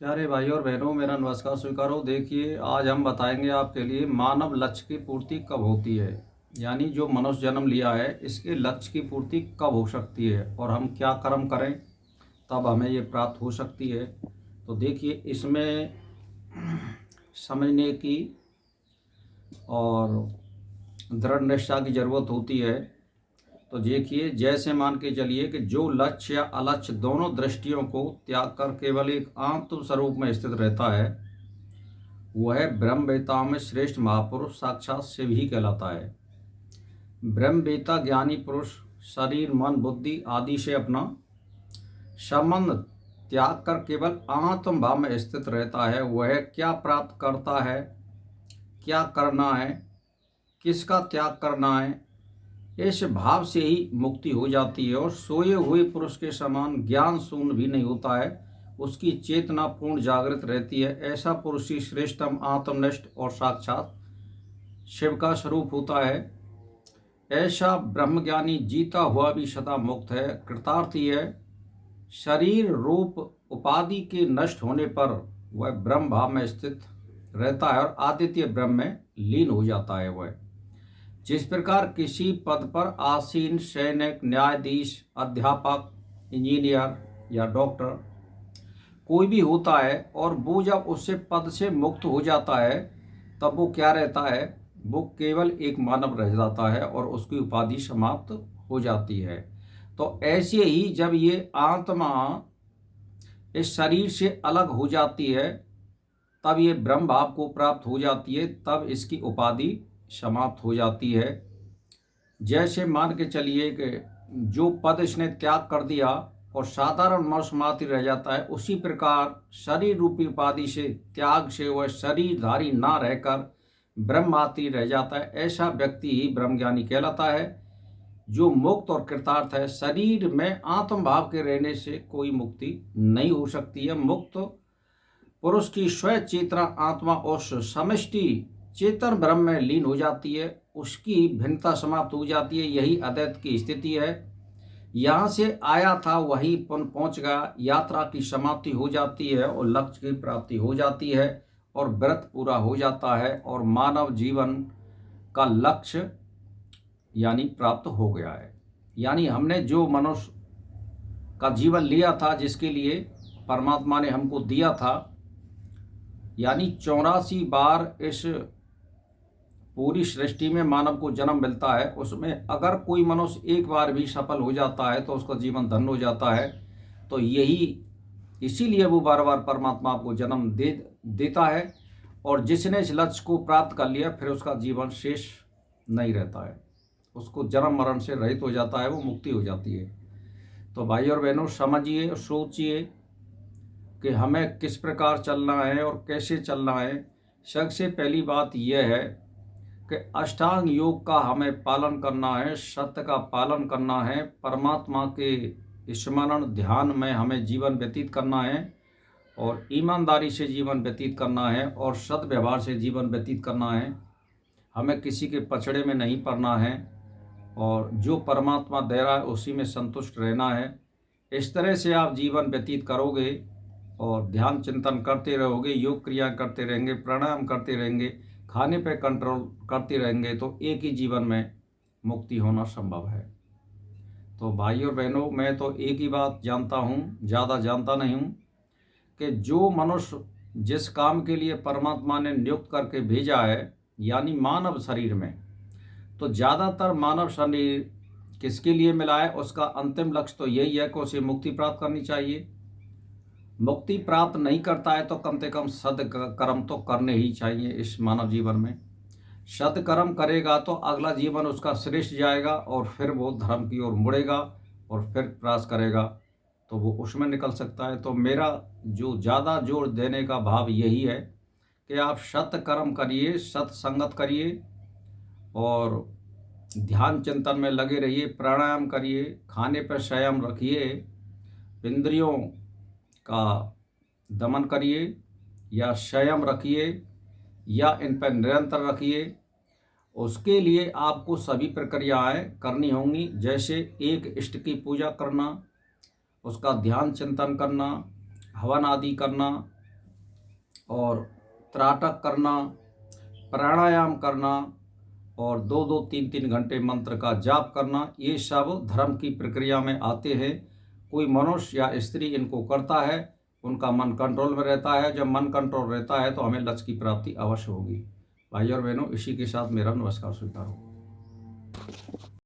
प्यारे भाई और बहनों, मेरा नमस्कार स्वीकारो। देखिए, आज हम बताएंगे आपके लिए मानव लक्ष्य की पूर्ति कब होती है। यानी जो मनुष्य जन्म लिया है, इसके लक्ष्य की पूर्ति कब हो सकती है और हम क्या कर्म करें तब हमें ये प्राप्त हो सकती है। तो देखिए, इसमें समझने की और दृढ़ निष्ठा की ज़रूरत होती है। तो देखिए, जैसे मान के चलिए कि जो लक्ष्य या अलक्ष्य दोनों दृष्टियों को त्याग कर केवल एक आत्म स्वरूप में स्थित रहता है, वह ब्रह्मवेताओं में श्रेष्ठ महापुरुष साक्षात शिव ही कहलाता है। ब्रह्मवेता ज्ञानी पुरुष शरीर मन बुद्धि आदि से अपना संबंध त्याग कर केवल आत्म भाव में स्थित रहता है। वह क्या प्राप्त करता है, क्या करना है, किसका त्याग करना है, इस भाव से ही मुक्ति हो जाती है और सोए हुए पुरुष के समान ज्ञान शून्य भी नहीं होता है। उसकी चेतना पूर्ण जागृत रहती है। ऐसा पुरुष ही श्रेष्ठतम आत्मनिष्ठ और साक्षात शिव का स्वरूप होता है। ऐसा ब्रह्मज्ञानी जीता हुआ भी सदा मुक्त है। कृतार्थी है। शरीर रूप उपाधि के नष्ट होने पर वह ब्रह्म भाव में स्थित रहता है और आदित्य ब्रह्म में लीन हो जाता है। वह जिस प्रकार किसी पद पर आसीन सैनिक न्यायाधीश अध्यापक इंजीनियर या डॉक्टर कोई भी होता है और वो जब उससे पद से मुक्त हो जाता है, तब वो क्या रहता है, वो केवल एक मानव रह जाता है और उसकी उपाधि समाप्त हो जाती है। तो ऐसे ही जब ये आत्मा इस शरीर से अलग हो जाती है, तब ये ब्रह्म भाव को प्राप्त हो जाती है, तब इसकी उपाधि समाप्त हो जाती है। जैसे मान के चलिए कि जो पद इसने त्याग कर दिया और साधारण मनुष्य मात्र रह जाता है, उसी प्रकार शरीर रूपी उपाधि से त्याग से वह शरीरधारी ना रहकर ब्रह्म मात्र रह जाता है। ऐसा व्यक्ति ही ब्रह्मज्ञानी कहलाता है, जो मुक्त और कृतार्थ है। शरीर में आत्म भाव के रहने से कोई मुक्ति नहीं हो सकती है। मुक्त पुरुष की स्वयं चेतना आत्मा उस समष्टि चेतन ब्रह्म में लीन हो जाती है। उसकी भिन्नता समाप्त हो जाती है। यही अद्वैत की स्थिति है। यहाँ से आया था वहीं पुनः पहुँच गया। यात्रा की समाप्ति हो जाती है और लक्ष्य की प्राप्ति हो जाती है और व्रत पूरा हो जाता है और मानव जीवन का लक्ष्य यानी प्राप्त हो गया है। यानी हमने जो मनुष्य का जीवन लिया था, जिसके लिए परमात्मा ने हमको दिया था, यानी 84 बार इस पूरी सृष्टि में मानव को जन्म मिलता है, उसमें अगर कोई मनुष्य एक बार भी सफल हो जाता है तो उसका जीवन धन्य हो जाता है। तो यही इसीलिए वो बार बार परमात्मा आपको जन्म देता है। और जिसने इस लक्ष्य को प्राप्त कर लिया, फिर उसका जीवन शेष नहीं रहता है, उसको जन्म मरण से रहित हो जाता है, वो मुक्ति हो जाती है। तो भाई और बहनों, समझिए, सोचिए कि हमें किस प्रकार चलना है और कैसे चलना है। सबसे पहली बात यह है कि अष्टांग योग का हमें पालन करना है, सत्य का पालन करना है, परमात्मा के स्मरण ध्यान में हमें जीवन व्यतीत करना है और ईमानदारी से जीवन व्यतीत करना है और सद्व्यवहार से जीवन व्यतीत करना है। हमें किसी के पछड़े में नहीं पड़ना है और जो परमात्मा दे रहा है उसी में संतुष्ट रहना है। इस तरह से आप जीवन व्यतीत करोगे और ध्यान चिंतन करते रहोगे, योग क्रिया करते रहेंगे, प्राणायाम करते रहेंगे, खाने पे कंट्रोल करते रहेंगे, तो एक ही जीवन में मुक्ति होना संभव है। तो भाई और बहनों, मैं तो एक ही बात जानता हूँ, ज़्यादा जानता नहीं हूँ, कि जो मनुष्य जिस काम के लिए परमात्मा ने नियुक्त करके भेजा है, यानी मानव शरीर में, तो ज़्यादातर मानव शरीर किसके लिए मिला है, उसका अंतिम लक्ष्य तो यही है कि उसे मुक्ति प्राप्त करनी चाहिए। मुक्ति प्राप्त नहीं करता है तो कम से कम सद्कर्म तो करने ही चाहिए इस मानव जीवन में। सत्कर्म करेगा तो अगला जीवन उसका श्रेष्ठ जाएगा और फिर वो धर्म की ओर मुड़ेगा और फिर प्रयास करेगा तो वो उसमें निकल सकता है। तो मेरा जो ज़्यादा जोर देने का भाव यही है कि आप सत्कर्म करिए, सत्संगत करिए और ध्यान चिंतन में लगे रहिए, प्राणायाम करिए, खाने पर संयम रखिए, इंद्रियों का दमन करिए या संयम रखिए या इन पर निरंतर रखिए। उसके लिए आपको सभी प्रक्रियाएं करनी होंगी, जैसे एक इष्ट की पूजा करना, उसका ध्यान चिंतन करना, हवन आदि करना, और त्राटक करना, प्राणायाम करना और 2-2 3-3 घंटे मंत्र का जाप करना, ये सब धर्म की प्रक्रिया में आते हैं। कोई मनुष्य या स्त्री इनको करता है, उनका मन कंट्रोल में रहता है। जब मन कंट्रोल रहता है तो हमें लक्ष्य की प्राप्ति अवश्य होगी। भाई और बहनों, इसी के साथ मेरा नमस्कार स्वीकार हो।